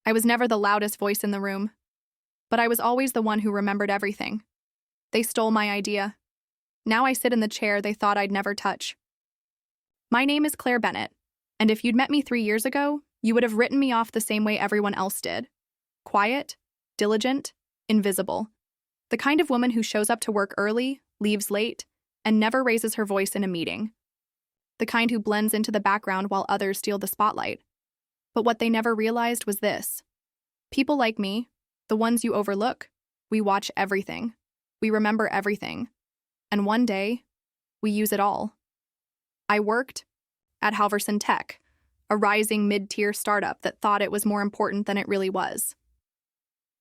I was never the loudest voice in the room, but I was always the one who remembered everything. They stole my idea. Now I sit in the chair they thought I'd never touch. My name is Claire Bennett, and if you'd met me 3 years ago, you would have written me off the same way everyone else did. Quiet, diligent, invisible. The kind of woman who shows up to work early, leaves late, and never raises her voice in a meeting. The kind who blends into the background while others steal the spotlight. But what they never realized was this. People like me, the ones you overlook, we watch everything. We remember everything. And one day, we use it all. I worked at Halverson Tech, a rising mid-tier startup that thought it was more important than it really was.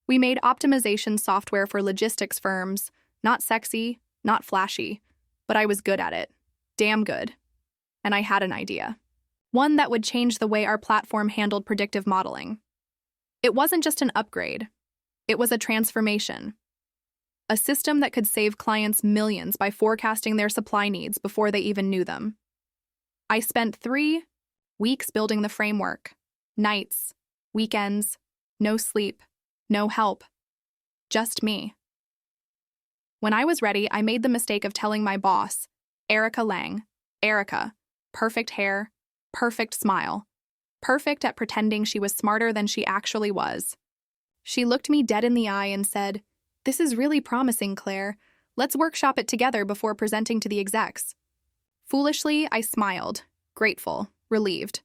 We made optimization software for logistics firms, not sexy, not flashy, but I was good at it. Damn good. And I had an idea. One that would change the way our platform handled predictive modeling. It wasn't just an upgrade. It was a transformation. A system that could save clients millions by forecasting their supply needs before they even knew them. I spent 3 weeks building the framework. Nights, weekends, no sleep, no help. Just me. When I was ready, I made the mistake of telling my boss, Erica Lang, Erica, perfect hair, perfect smile, perfect at pretending she was smarter than she actually was. She looked me dead in the eye and said, "This is really promising, Claire. Let's workshop it together before presenting to the execs." Foolishly, I smiled, grateful, relieved.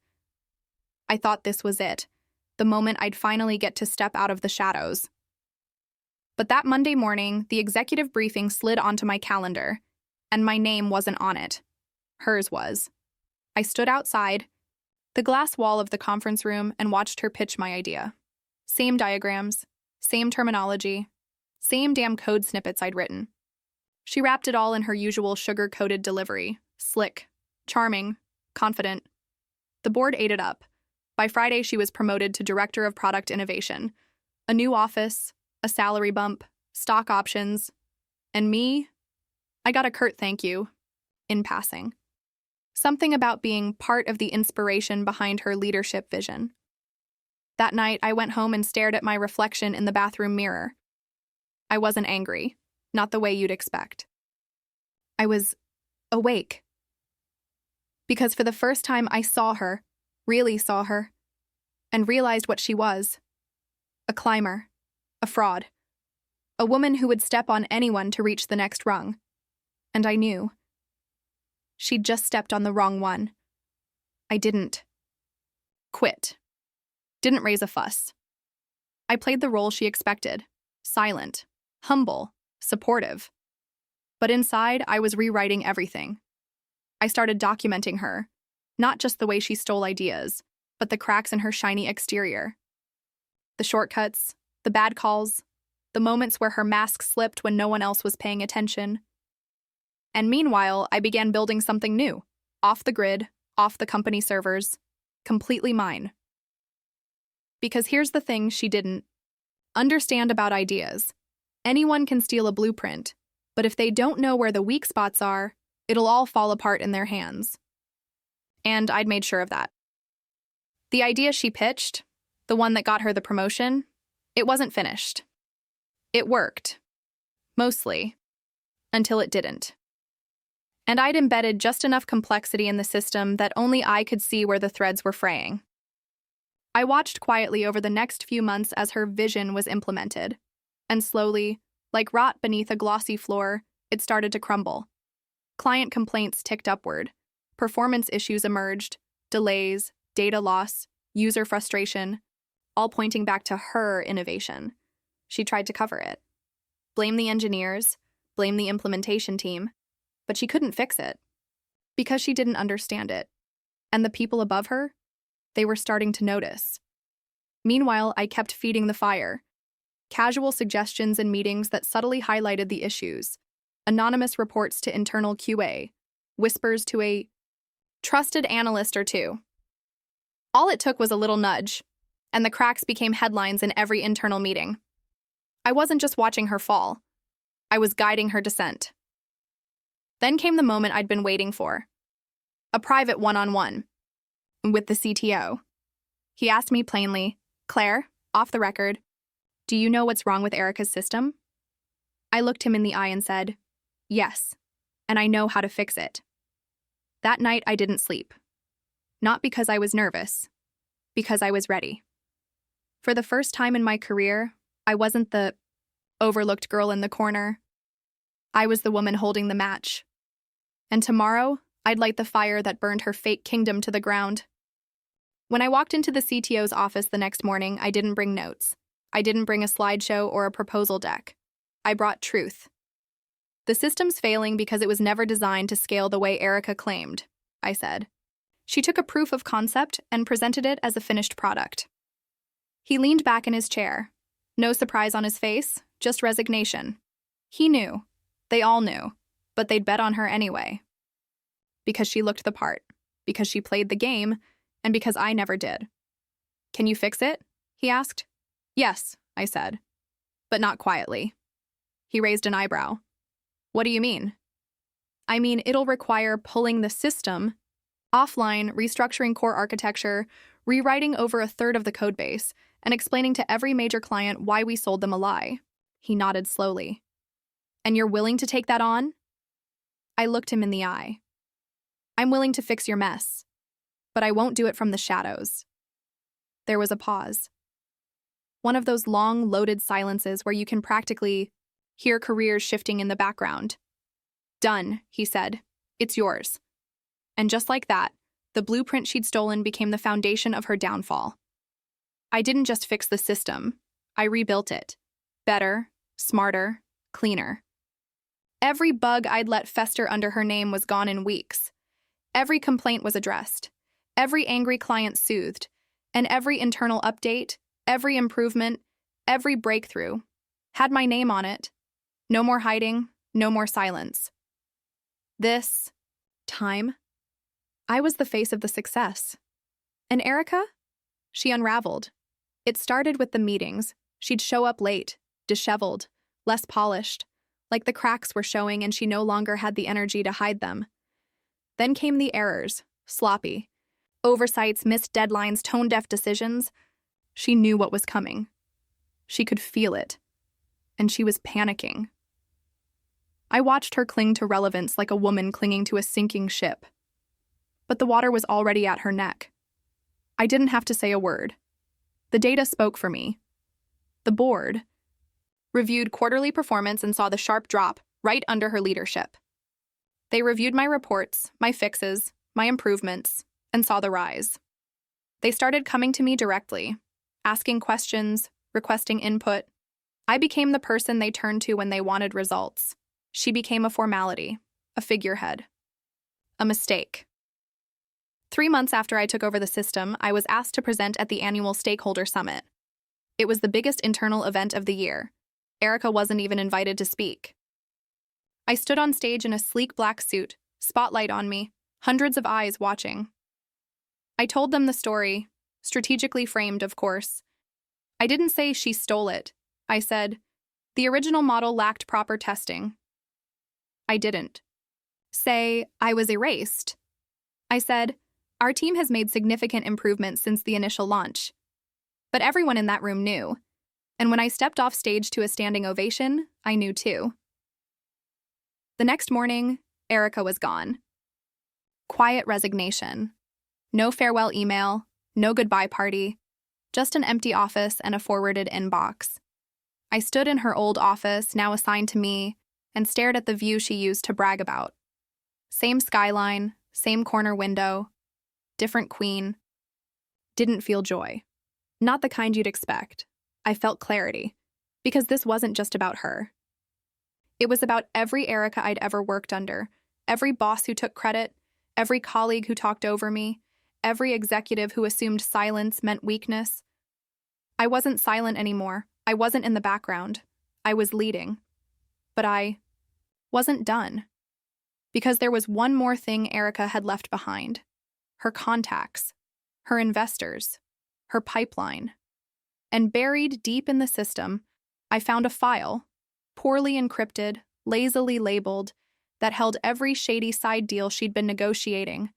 I thought this was it, the moment I'd finally get to step out of the shadows. But that Monday morning, the executive briefing slid onto my calendar, and my name wasn't on it. Hers was. I stood outside, the glass wall of the conference room, and watched her pitch my idea. Same diagrams, same terminology, same damn code snippets I'd written. She wrapped it all in her usual sugar-coated delivery, slick, charming, confident. The board ate it up. By Friday, she was promoted to Director of Product Innovation. A new office, a salary bump, stock options. And me? I got a curt thank you, in passing. Something about being part of the inspiration behind her leadership vision. That night, I went home and stared at my reflection in the bathroom mirror. I wasn't angry, not the way you'd expect. I was awake. Because for the first time, I saw her, really saw her, and realized what she was. A climber, a fraud, a woman who would step on anyone to reach the next rung. And I knew. She'd just stepped on the wrong one. I didn't. Quit. Didn't raise a fuss. I played the role she expected, silent, humble, supportive. But inside, I was rewriting everything. I started documenting her, not just the way she stole ideas, but the cracks in her shiny exterior. The shortcuts, the bad calls, the moments where her mask slipped when no one else was paying attention. And meanwhile, I began building something new, off the grid, off the company servers, completely mine. Because here's the thing she didn't understand about ideas. Anyone can steal a blueprint, but if they don't know where the weak spots are, it'll all fall apart in their hands. And I'd made sure of that. The idea she pitched, the one that got her the promotion, it wasn't finished. It worked. Mostly. Until it didn't. And I'd embedded just enough complexity in the system that only I could see where the threads were fraying. I watched quietly over the next few months as her vision was implemented. And slowly, like rot beneath a glossy floor, it started to crumble. Client complaints ticked upward. Performance issues emerged, delays, data loss, user frustration, all pointing back to her innovation. She tried to cover it. Blame the engineers, blame the implementation team, but she couldn't fix it. Because she didn't understand it. And the people above her, they were starting to notice. Meanwhile, I kept feeding the fire. Casual suggestions in meetings that subtly highlighted the issues. Anonymous reports to internal QA. Whispers to a trusted analyst or two. All it took was a little nudge, and the cracks became headlines in every internal meeting. I wasn't just watching her fall. I was guiding her descent. Then came the moment I'd been waiting for. A private one-on-one with the CTO. He asked me plainly, "Claire, Off the record, do you know what's wrong with Erica's system? I looked him in the eye and said, yes, and I know how to fix it. That night I didn't sleep. Not because I was nervous, because I was ready. For the first time in my career, I wasn't the overlooked girl in the corner. I was the woman holding the match. And tomorrow, I'd light the fire that burned her fake kingdom to the ground. When I walked into the CTO's office the next morning, I didn't bring notes. I didn't bring a slideshow or a proposal deck. I brought truth. The system's failing because it was never designed to scale the way Erica claimed, I said. She took a proof of concept and presented it as a finished product. He leaned back in his chair. No surprise on his face, just resignation. He knew. They all knew. But they'd bet on her anyway. Because she looked the part. Because she played the game. And because I never did. Can you fix it? He asked. Yes, I said. But not quietly. He raised an eyebrow. What do you mean? I mean, it'll require pulling the system offline, restructuring core architecture, rewriting over a third of the codebase, and explaining to every major client why we sold them a lie. He nodded slowly. And you're willing to take that on? I looked him in the eye. I'm willing to fix your mess, but I won't do it from the shadows. There was a pause. One of those long, loaded silences where you can practically hear careers shifting in the background. Done, he said. It's yours. And just like that, the blueprint she'd stolen became the foundation of her downfall. I didn't just fix the system. I rebuilt it. Better, smarter, cleaner. Every bug I'd let fester under her name was gone in weeks. Every complaint was addressed. Every angry client soothed. And every internal update, every improvement, every breakthrough had my name on it. No more hiding, no more silence. This time, I was the face of the success. And Erica? She unraveled. It started with the meetings. She'd show up late, disheveled, less polished, like the cracks were showing and she no longer had the energy to hide them. Then came the errors, sloppy. Oversights, missed deadlines, tone-deaf decisions. She knew what was coming. She could feel it. And she was panicking. I watched her cling to relevance like a woman clinging to a sinking ship. But the water was already at her neck. I didn't have to say a word. The data spoke for me. The board reviewed quarterly performance and saw the sharp drop right under her leadership. They reviewed my reports, my fixes, my improvements, and saw the rise. They started coming to me directly, asking questions, requesting input. I became the person they turned to when they wanted results. She became a formality, a figurehead, a mistake. 3 months after I took over the system, I was asked to present at the annual Stakeholder Summit. It was the biggest internal event of the year. Erica wasn't even invited to speak. I stood on stage in a sleek black suit, spotlight on me, hundreds of eyes watching. I told them the story, strategically framed, of course. I didn't say she stole it. I said, the original model lacked proper testing. I didn't say I was erased. I said, our team has made significant improvements since the initial launch. But everyone in that room knew. And when I stepped off stage to a standing ovation, I knew too. The next morning, Erica was gone. Quiet resignation. No farewell email, no goodbye party, just an empty office and a forwarded inbox. I stood in her old office, now assigned to me, and stared at the view she used to brag about. Same skyline, same corner window, different queen. Didn't feel joy. Not the kind you'd expect. I felt clarity, because this wasn't just about her. It was about every Erica I'd ever worked under, every boss who took credit, every colleague who talked over me, every executive who assumed silence meant weakness. I wasn't silent anymore. I wasn't in the background. I was leading. But I wasn't done. Because there was one more thing Erica had left behind. Her contacts, her investors, her pipeline. And buried deep in the system, I found a file, poorly encrypted, lazily labeled, that held every shady side deal she'd been negotiating.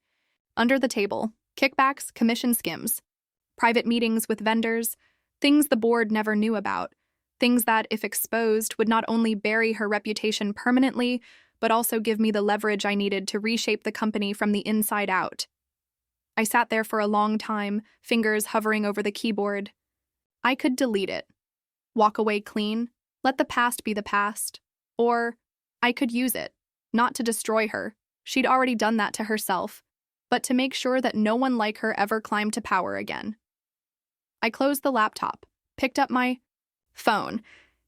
Under the table, kickbacks, commission skims, private meetings with vendors, Things the board never knew about. Things that, if exposed, would not only bury her reputation permanently, but also give me the leverage I needed to reshape the company from the inside out. I sat there for a long time, fingers hovering over the keyboard. I could delete it, walk away clean, let the past be the past, or I could use it, not to destroy her. She'd already done that to herself, but to make sure that no one like her ever climbed to power again. I closed the laptop, picked up my phone,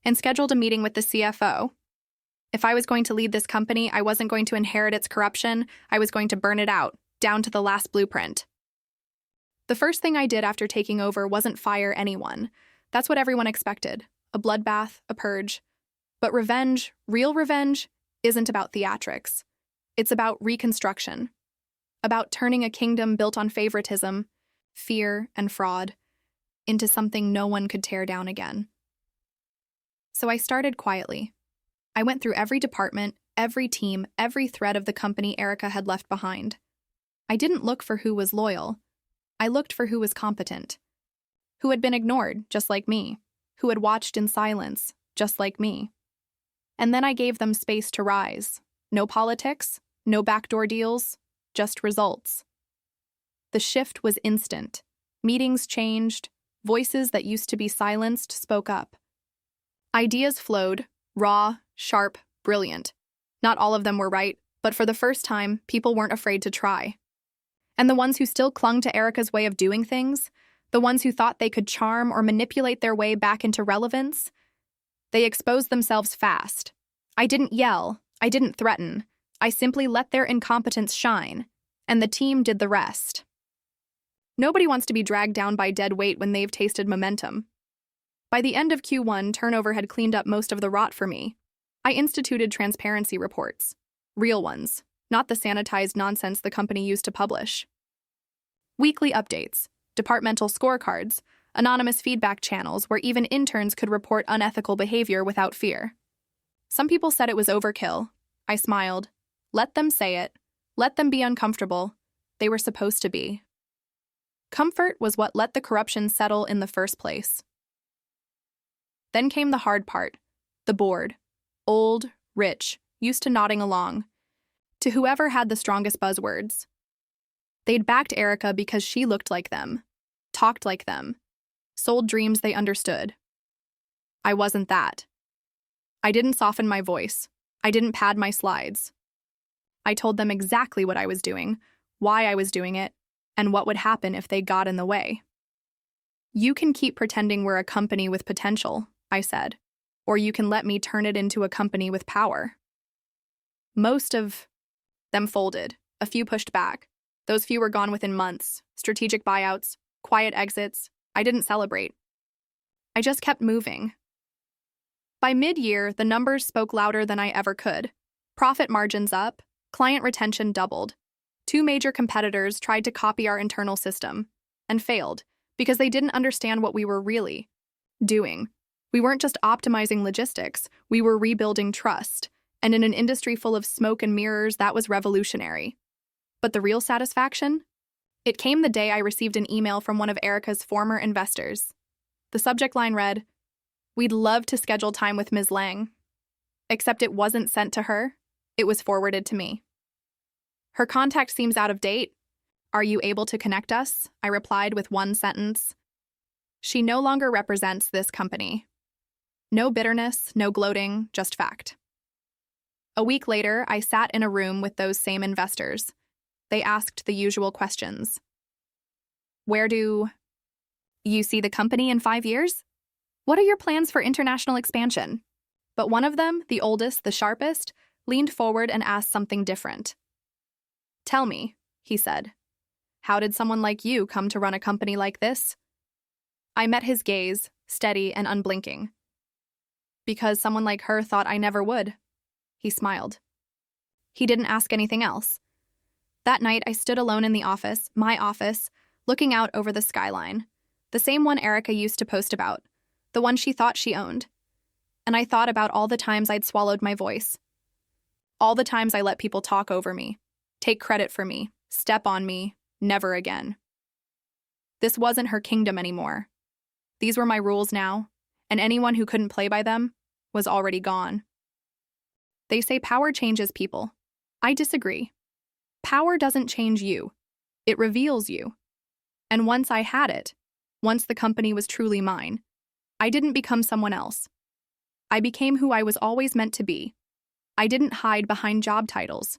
and scheduled a meeting with the CFO. If I was going to lead this company, I wasn't going to inherit its corruption. I was going to burn it out, down to the last blueprint. The first thing I did after taking over wasn't fire anyone. That's what everyone expected, a bloodbath, a purge. But revenge, real revenge, isn't about theatrics. It's about reconstruction, about turning a kingdom built on favoritism, fear, and fraud into something no one could tear down again. So I started quietly. I went through every department, every team, every thread of the company Erica had left behind. I didn't look for who was loyal. I looked for who was competent, who had been ignored, just like me, who had watched in silence, just like me. And then I gave them space to rise. No politics, no backdoor deals, just results. The shift was instant. Meetings changed. Voices that used to be silenced spoke up. Ideas flowed, raw, sharp, brilliant. Not all of them were right, but for the first time, people weren't afraid to try. And the ones who still clung to Erica's way of doing things, the ones who thought they could charm or manipulate their way back into relevance, they exposed themselves fast. I didn't yell, I didn't threaten. I simply let their incompetence shine, and the team did the rest. Nobody wants to be dragged down by dead weight when they've tasted momentum. By the end of Q1, turnover had cleaned up most of the rot for me. I instituted transparency reports. Real ones, not the sanitized nonsense the company used to publish. Weekly updates, departmental scorecards, anonymous feedback channels where even interns could report unethical behavior without fear. Some people said it was overkill. I smiled. Let them say it. Let them be uncomfortable. They were supposed to be. Comfort was what let the corruption settle in the first place. Then came the hard part. The board. Old, rich, used to nodding along. To whoever had the strongest buzzwords. They'd backed Erica because she looked like them, talked like them, sold dreams they understood. I wasn't that. I didn't soften my voice. I didn't pad my slides. I told them exactly what I was doing, why I was doing it, and what would happen if they got in the way. You can keep pretending we're a company with potential, I said, or you can let me turn it into a company with power. Most of them folded. A few pushed back. Those few were gone within months. Strategic buyouts, quiet exits. I didn't celebrate. I just kept moving. By mid-year, the numbers spoke louder than I ever could. Profit margins up, client retention doubled. 2 major competitors tried to copy our internal system, and failed, because they didn't understand what we were really doing. We weren't just optimizing logistics, we were rebuilding trust, and in an industry full of smoke and mirrors, that was revolutionary. But the real satisfaction? It came the day I received an email from one of Erica's former investors. The subject line read, "We'd love to schedule time with Ms. Lang." Except it wasn't sent to her, it was forwarded to me. "Her contact seems out of date. Are you able to connect us?" I replied with one sentence. She no longer represents this company. No bitterness, no gloating, just fact. A week later, I sat in a room with those same investors. They asked the usual questions. Where do you see the company in 5 years? What are your plans for international expansion? But one of them, the oldest, the sharpest, leaned forward and asked something different. "Tell me," he said, "how did someone like you come to run a company like this?" I met his gaze, steady and unblinking. "Because someone like her thought I never would." He smiled. He didn't ask anything else. That night, I stood alone in the office, my office, looking out over the skyline, the same one Erica used to post about, the one she thought she owned. And I thought about all the times I'd swallowed my voice. All the times I let people talk over me, take credit for me, step on me, never again. This wasn't her kingdom anymore. These were my rules now, and anyone who couldn't play by them was already gone. They say power changes people. I disagree. Power doesn't change you. It reveals you. And once I had it, once the company was truly mine, I didn't become someone else. I became who I was always meant to be. I didn't hide behind job titles.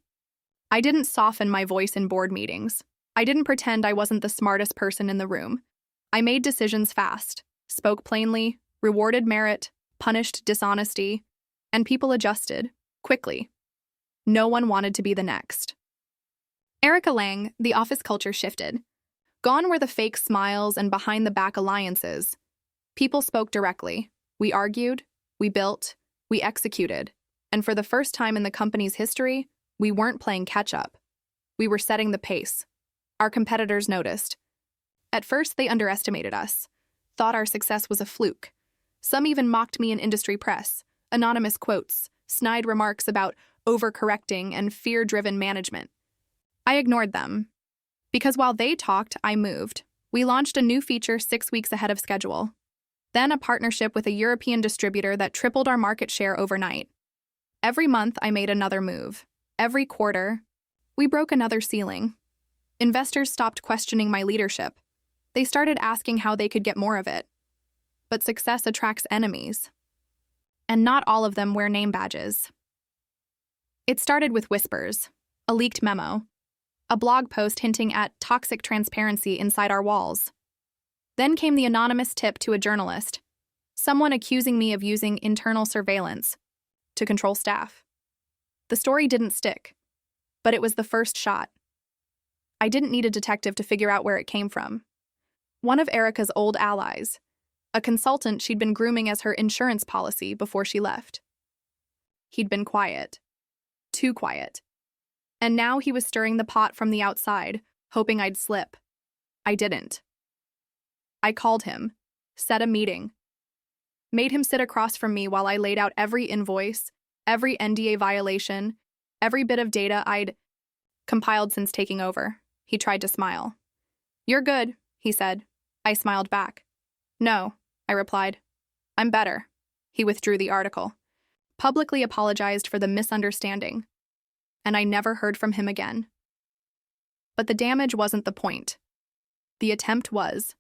I didn't soften my voice in board meetings. I didn't pretend I wasn't the smartest person in the room. I made decisions fast, spoke plainly, rewarded merit, punished dishonesty, and people adjusted, quickly. No one wanted to be the next. Erica Lang, the office culture shifted. Gone were the fake smiles and behind-the-back alliances. People spoke directly. We argued, we built, we executed. And for the first time in the company's history, we weren't playing catch-up. We were setting the pace. Our competitors noticed. At first, they underestimated us, thought our success was a fluke. Some even mocked me in industry press, anonymous quotes, snide remarks about overcorrecting and fear-driven management. I ignored them, because while they talked, I moved. We launched a new feature 6 weeks ahead of schedule. Then a partnership with a European distributor that tripled our market share overnight. Every month, I made another move. Every quarter, we broke another ceiling. Investors stopped questioning my leadership. They started asking how they could get more of it. But success attracts enemies. And not all of them wear name badges. It started with whispers, a leaked memo, a blog post hinting at toxic transparency inside our walls. Then came the anonymous tip to a journalist, someone accusing me of using internal surveillance to control staff. The story didn't stick, but it was the first shot. I didn't need a detective to figure out where it came from. One of Erica's old allies, a consultant she'd been grooming as her insurance policy before she left. He'd been quiet, too quiet. And now he was stirring the pot from the outside, hoping I'd slip. I didn't. I called him, set a meeting, made him sit across from me while I laid out every invoice, every NDA violation, every bit of data I'd compiled since taking over. He tried to smile. "You're good," he said. I smiled back. "No," I replied. "I'm better." He withdrew the article, publicly apologized for the misunderstanding, and I never heard from him again. But the damage wasn't the point. The attempt was.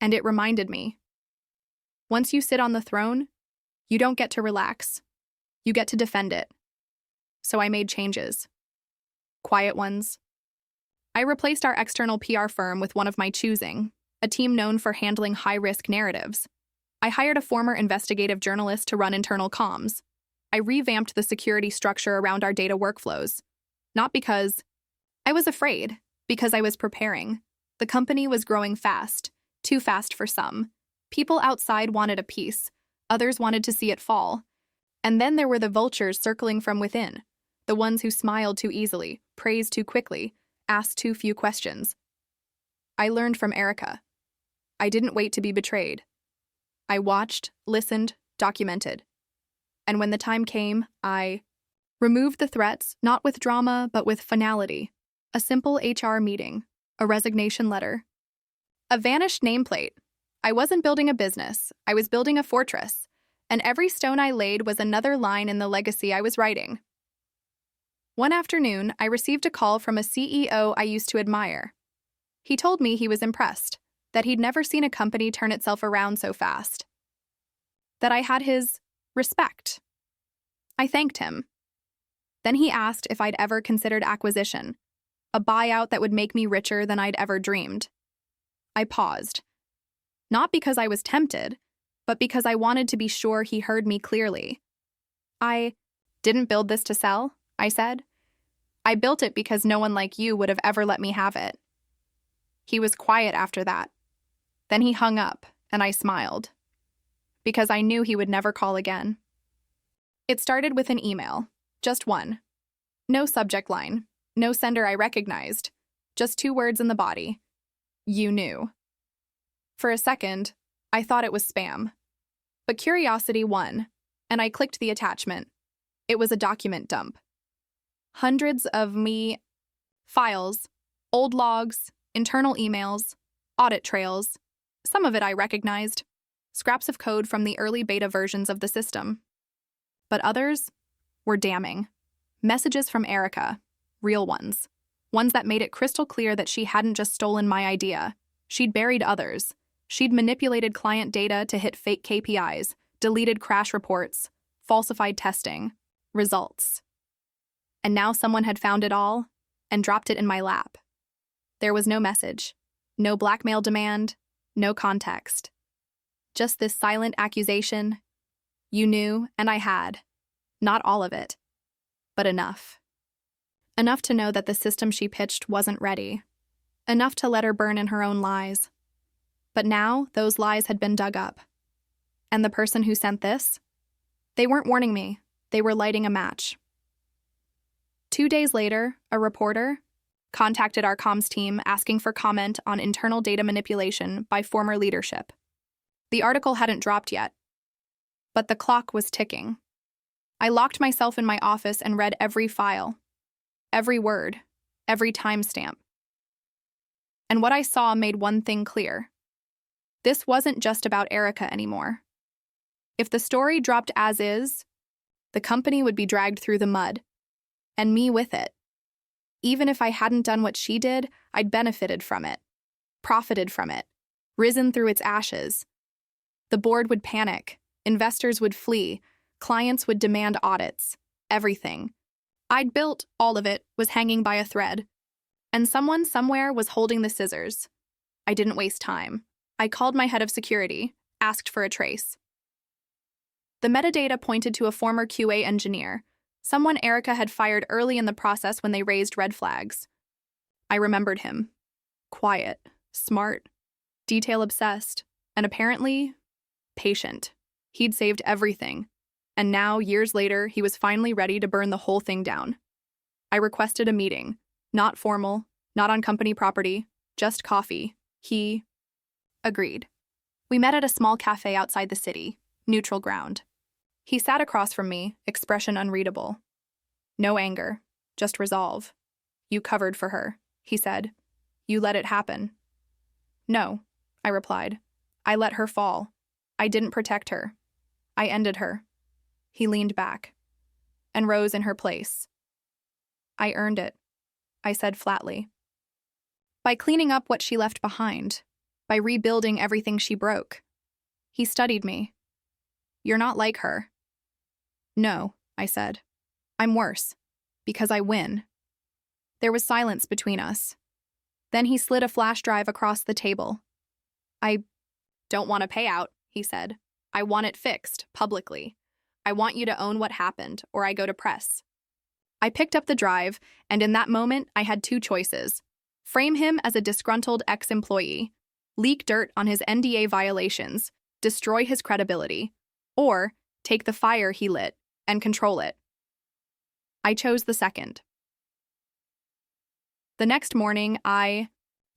And it reminded me. Once you sit on the throne, you don't get to relax. You get to defend it. So I made changes. Quiet ones. I replaced our external PR firm with one of my choosing, a team known for handling high-risk narratives. I hired a former investigative journalist to run internal comms. I revamped the security structure around our data workflows. Not because I was afraid, because I was preparing. The company was growing fast, too fast for some. People outside wanted a piece, others wanted to see it fall. And then there were the vultures circling from within, the ones who smiled too easily, praised too quickly, asked too few questions. I learned from Erica. I didn't wait to be betrayed. I watched, listened, documented. And when the time came, I removed the threats, not with drama, but with finality. A simple HR meeting, a resignation letter, a vanished nameplate. I wasn't building a business, I was building a fortress, and every stone I laid was another line in the legacy I was writing. One afternoon, I received a call from a CEO I used to admire. He told me he was impressed, that he'd never seen a company turn itself around so fast. That I had his respect. I thanked him. Then he asked if I'd ever considered acquisition, a buyout that would make me richer than I'd ever dreamed. I paused. Not because I was tempted, but because I wanted to be sure he heard me clearly. I didn't build this to sell, I said. I built it because no one like you would have ever let me have it. He was quiet after that. Then he hung up, and I smiled. Because I knew he would never call again. It started with an email, just one. No subject line, no sender I recognized, just 2 words in the body. You knew. For a second, I thought it was spam. But curiosity won, and I clicked the attachment. It was a document dump. Hundreds of files, old logs, internal emails, audit trails, Some of it I recognized, scraps of code from the early beta versions of the system. But others were damning. Messages from Erica, real ones. Ones that made it crystal clear that she hadn't just stolen my idea. She'd buried others. She'd manipulated client data to hit fake KPIs, deleted crash reports, falsified testing, results. And now someone had found it all and dropped it in my lap. There was no message, no blackmail demand, no context. Just this silent accusation. You knew, and I had. Not all of it, but enough. Enough to know that the system she pitched wasn't ready. Enough to let her burn in her own lies. But now, those lies had been dug up. And the person who sent this? They weren't warning me. They were lighting a match. 2 days later, a reporter contacted our comms team asking for comment on internal data manipulation by former leadership. The article hadn't dropped yet, but the clock was ticking. I locked myself in my office and read every file, every word, every timestamp. And what I saw made one thing clear. This wasn't just about Erica anymore. If the story dropped as is, the company would be dragged through the mud, and me with it. Even if I hadn't done what she did, I'd benefited from it, profited from it, risen through its ashes. The board would panic, investors would flee, clients would demand audits, everything. I'd built, all of it, was hanging by a thread. And someone somewhere was holding the scissors. I didn't waste time. I called my head of security, asked for a trace. The metadata pointed to a former QA engineer, someone Erica had fired early in the process when they raised red flags. I remembered him. Quiet, smart, detail-obsessed, and apparently patient. He'd saved everything, and now, years later, he was finally ready to burn the whole thing down. I requested a meeting, not formal, not on company property, just coffee. He agreed. We met at a small cafe outside the city, neutral ground. He sat across from me, expression unreadable. No anger, just resolve. You covered for her, he said. You let it happen. No, I replied. I let her fall. I didn't protect her. I ended her. He leaned back and rose in her place. I earned it, I said flatly. By cleaning up what she left behind, by rebuilding everything she broke. He studied me. You're not like her. No, I said. I'm worse, because I win. There was silence between us. Then he slid a flash drive across the table. I don't want a payout, he said. I want it fixed, publicly. I want you to own what happened, or I go to press. I picked up the drive, and in that moment, I had two choices. Frame him as a disgruntled ex-employee, leak dirt on his NDA violations, destroy his credibility, or take the fire he lit and control it. I chose the second. The next morning, I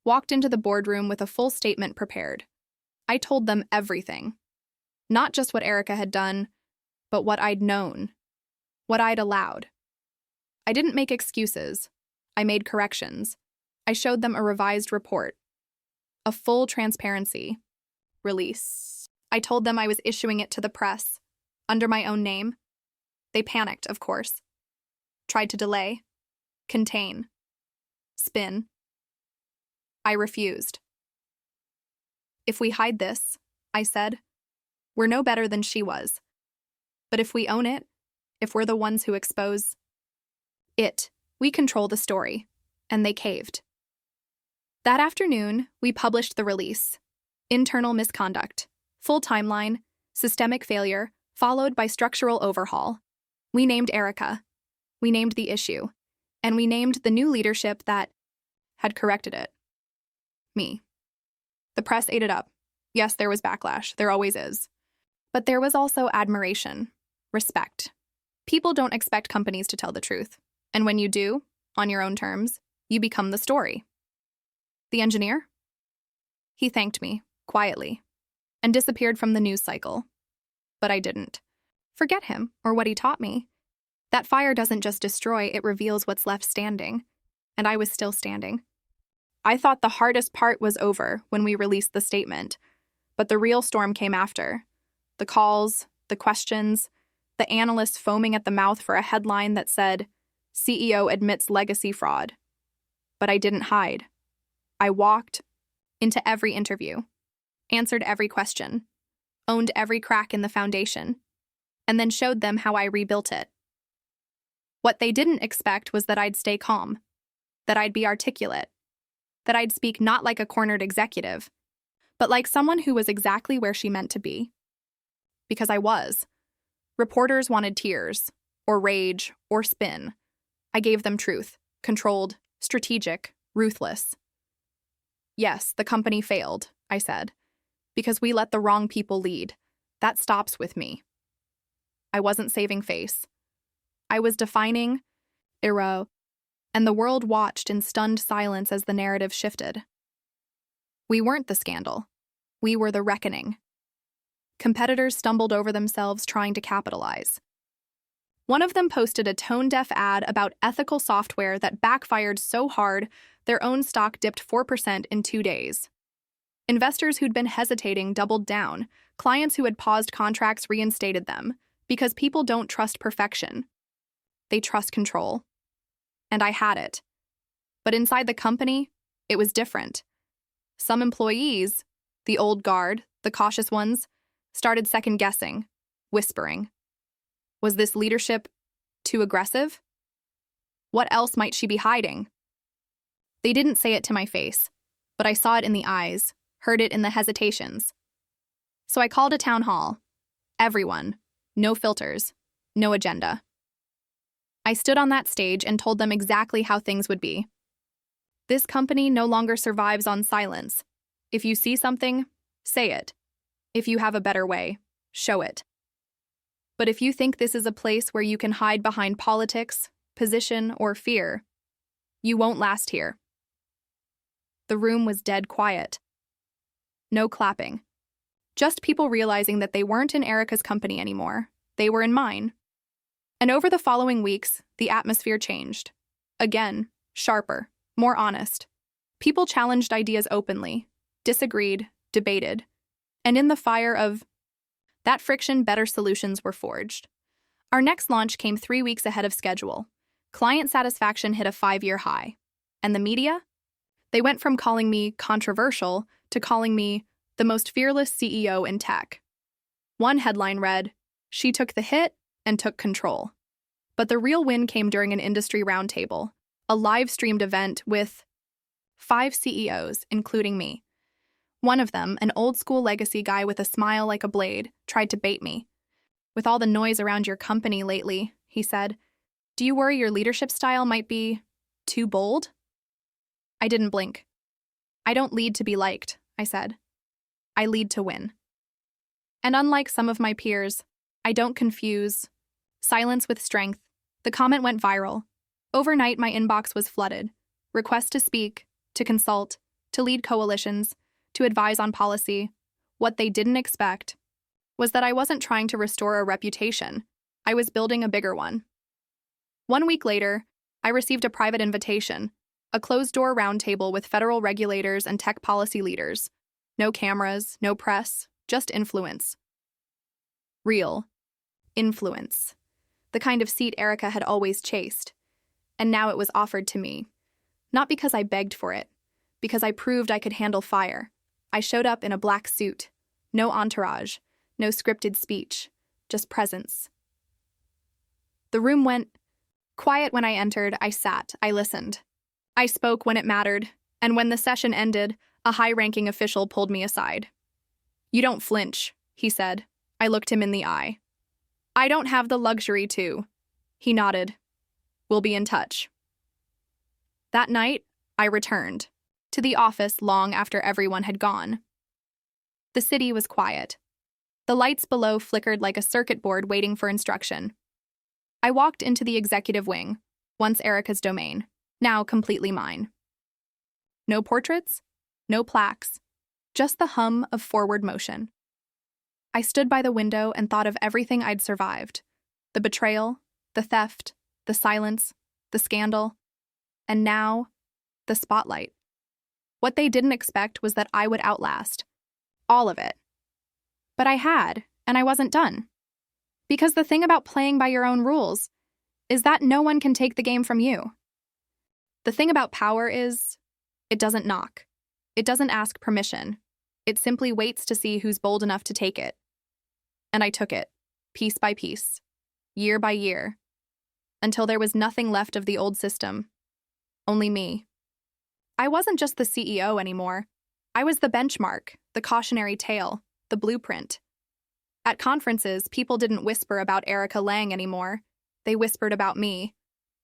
walked into the boardroom with a full statement prepared. I told them everything. Not just what Erica had done, but what I'd known, what I'd allowed. I didn't make excuses. I made corrections. I showed them a revised report, a full transparency release. I told them I was issuing it to the press, under my own name. They panicked, of course. Tried to delay, contain, spin. I refused. If we hide this, I said, we're no better than she was. But if we own it, if we're the ones who expose it, we control the story. And they caved. That afternoon, we published the release. Internal misconduct, full timeline, systemic failure, followed by structural overhaul. We named Erica. We named the issue. And we named the new leadership that had corrected it. Me. The press ate it up. Yes, there was backlash. There always is. But there was also admiration, respect. People don't expect companies to tell the truth. And when you do, on your own terms, you become the story. The engineer? He thanked me, quietly, and disappeared from the news cycle. But I didn't. Forget him, or what he taught me. That fire doesn't just destroy, it reveals what's left standing. And I was still standing. I thought the hardest part was over when we released the statement. But the real storm came after. The calls, the questions, the analysts foaming at the mouth for a headline that said, CEO admits legacy fraud. But I didn't hide. I walked into every interview, answered every question, owned every crack in the foundation, and then showed them how I rebuilt it. What they didn't expect was that I'd stay calm, that I'd be articulate, that I'd speak not like a cornered executive, but like someone who was exactly where she meant to be. Because I was. Reporters wanted tears, or rage, or spin. I gave them truth, controlled, strategic, ruthless. Yes, the company failed, I said, because we let the wrong people lead. That stops with me. I wasn't saving face. I was defining era, and the world watched in stunned silence as the narrative shifted. We weren't the scandal. We were the reckoning. Competitors stumbled over themselves trying to capitalize. One of them posted a tone-deaf ad about ethical software that backfired so hard their own stock dipped 4% in 2 days. Investors who'd been hesitating doubled down. Clients who had paused contracts reinstated them, because people don't trust perfection. They trust control. And I had it. But inside the company, it was different. Some employees, the old guard, the cautious ones, started second-guessing, whispering. Was this leadership too aggressive? What else might she be hiding? They didn't say it to my face, but I saw it in the eyes, heard it in the hesitations. So I called a town hall. Everyone. No filters. No agenda. I stood on that stage and told them exactly how things would be. This company no longer survives on silence. If you see something, say it. If you have a better way, show it. But if you think this is a place where you can hide behind politics, position, or fear, you won't last here. The room was dead quiet. No clapping. Just people realizing that they weren't in Erica's company anymore. They were in mine. And over the following weeks, the atmosphere changed. Again, sharper, more honest. People challenged ideas openly, disagreed, debated. And in the fire of that friction, better solutions were forged. Our next launch came 3 weeks ahead of schedule. Client satisfaction hit a 5-year high. And the media? They went from calling me controversial to calling me the most fearless CEO in tech. One headline read, "She took the hit and took control." But the real win came during an industry roundtable, a live-streamed event with 5 CEOs, including me. One of them, an old-school legacy guy with a smile like a blade, tried to bait me. "With all the noise around your company lately," he said, "do you worry your leadership style might be too bold?" I didn't blink. "I don't lead to be liked," I said. "I lead to win." And unlike some of my peers, I don't confuse silence with strength. The comment went viral. Overnight, my inbox was flooded. Requests to speak, to consult, to lead coalitions, to advise on policy. What they didn't expect was that I wasn't trying to restore a reputation. I was building a bigger one. 1 week later, I received a private invitation, a closed-door roundtable with federal regulators and tech policy leaders. No cameras, no press, just influence. Real influence. The kind of seat Erica had always chased. And now it was offered to me. Not because I begged for it, because I proved I could handle fire. I showed up in a black suit. No entourage, no scripted speech, just presence. The room went quiet when I entered. I sat, I listened. I spoke when it mattered, and when the session ended, a high-ranking official pulled me aside. "You don't flinch," he said. I looked him in the eye. "I don't have the luxury to." He nodded. "We'll be in touch." That night, I returned to the office long after everyone had gone. The city was quiet. The lights below flickered like a circuit board waiting for instruction. I walked into the executive wing, once Erica's domain, now completely mine. No portraits, no plaques, just the hum of forward motion. I stood by the window and thought of everything I'd survived. The betrayal, the theft, the silence, the scandal, and now, the spotlight. What they didn't expect was that I would outlast all of it. But I had, and I wasn't done. Because the thing about playing by your own rules is that no one can take the game from you. The thing about power is, it doesn't knock. It doesn't ask permission. It simply waits to see who's bold enough to take it. And I took it, piece by piece, year by year, until there was nothing left of the old system. Only me. I wasn't just the CEO anymore. I was the benchmark, the cautionary tale, the blueprint. At conferences, people didn't whisper about Erica Lang anymore. They whispered about me,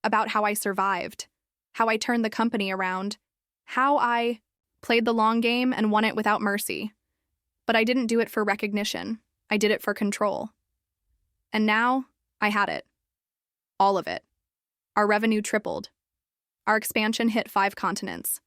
about how I survived, how I turned the company around, how I played the long game and won it without mercy. But I didn't do it for recognition. I did it for control. And now, I had it. All of it. Our revenue tripled. Our expansion hit 5 continents.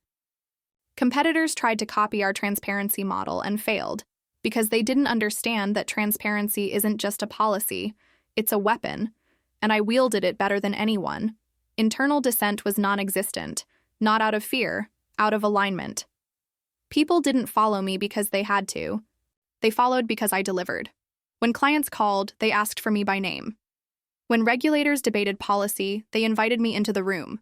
Competitors tried to copy our transparency model and failed because they didn't understand that transparency isn't just a policy, it's a weapon, and I wielded it better than anyone. Internal dissent was non-existent, not out of fear, out of alignment. People didn't follow me because they had to. They followed because I delivered. When clients called, they asked for me by name. When regulators debated policy, they invited me into the room.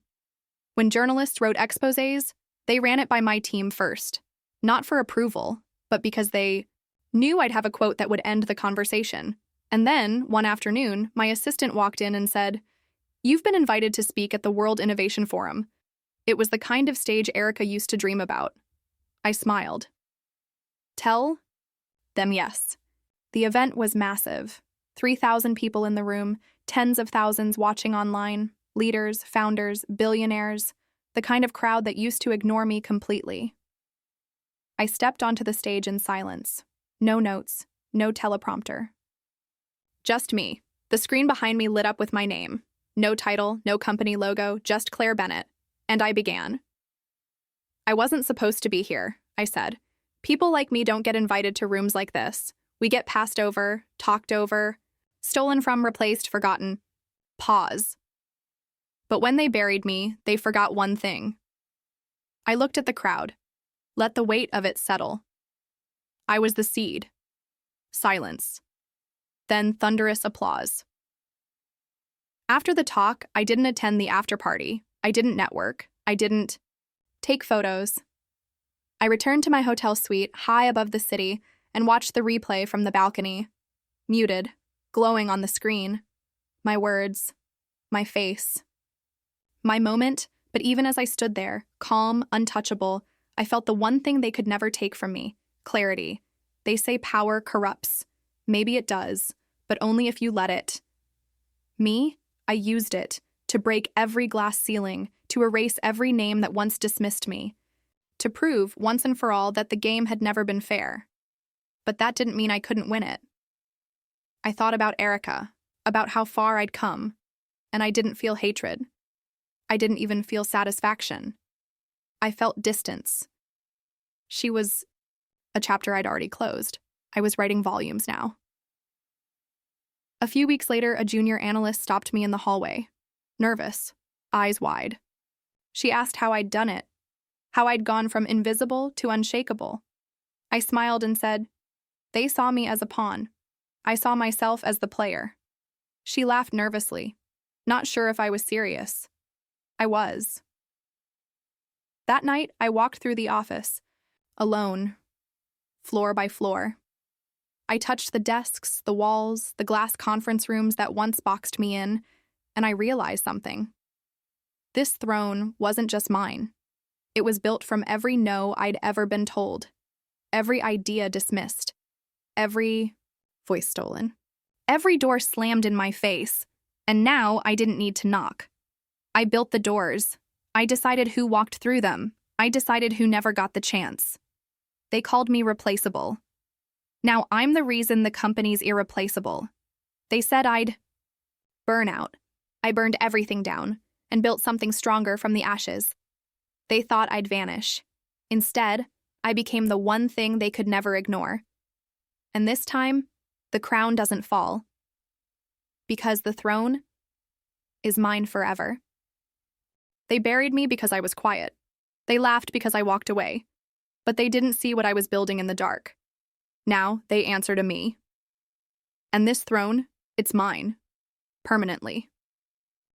When journalists wrote exposés, they ran it by my team first. Not for approval, but because they knew I'd have a quote that would end the conversation. And then, one afternoon, my assistant walked in and said, "You've been invited to speak at the World Innovation Forum." It was the kind of stage Erica used to dream about. I smiled. Tell them yes. The event was massive. 3,000 people in the room, tens of thousands watching online, leaders, founders, billionaires, the kind of crowd that used to ignore me completely. I stepped onto the stage in silence. No notes, no teleprompter. Just me. The screen behind me lit up with my name. No title, no company logo, just Claire Bennett. And I began. "I wasn't supposed to be here," I said. "People like me don't get invited to rooms like this. We get passed over, talked over, stolen from, replaced, forgotten." Pause. But when they buried me, they forgot one thing. I looked at the crowd. Let the weight of it settle. I was the seed. Silence. Then thunderous applause. After the talk, I didn't attend the after party. I didn't network. I didn't take photos. I returned to my hotel suite high above the city and watched the replay from the balcony. Muted, glowing on the screen. My words. My face. My moment, but even as I stood there, calm, untouchable, I felt the one thing they could never take from me. Clarity. They say power corrupts. Maybe it does, but only if you let it. Me, I used it to break every glass ceiling, to erase every name that once dismissed me, to prove once and for all that the game had never been fair. But that didn't mean I couldn't win it. I thought about Erica, about how far I'd come, and I didn't feel hatred. I didn't even feel satisfaction. I felt distance. She was a chapter I'd already closed. I was writing volumes now. A few weeks later, a junior analyst stopped me in the hallway, nervous, eyes wide. She asked how I'd done it, how I'd gone from invisible to unshakable. I smiled and said, "They saw me as a pawn. I saw myself as the player." She laughed nervously, not sure if I was serious. I was. That night, I walked through the office, alone, floor by floor. I touched the desks, the walls, the glass conference rooms that once boxed me in, and I realized something. This throne wasn't just mine. It was built from every no I'd ever been told, every idea dismissed, every voice stolen, every door slammed in my face, and now I didn't need to knock. I built the doors. I decided who walked through them. I decided who never got the chance. They called me replaceable. Now I'm the reason the company's irreplaceable. They said I'd burn out. I burned everything down and built something stronger from the ashes. They thought I'd vanish. Instead, I became the one thing they could never ignore. And this time, the crown doesn't fall. Because the throne is mine forever. They buried me because I was quiet. They laughed because I walked away. But they didn't see what I was building in the dark. Now they answer to me. And this throne, it's mine. Permanently.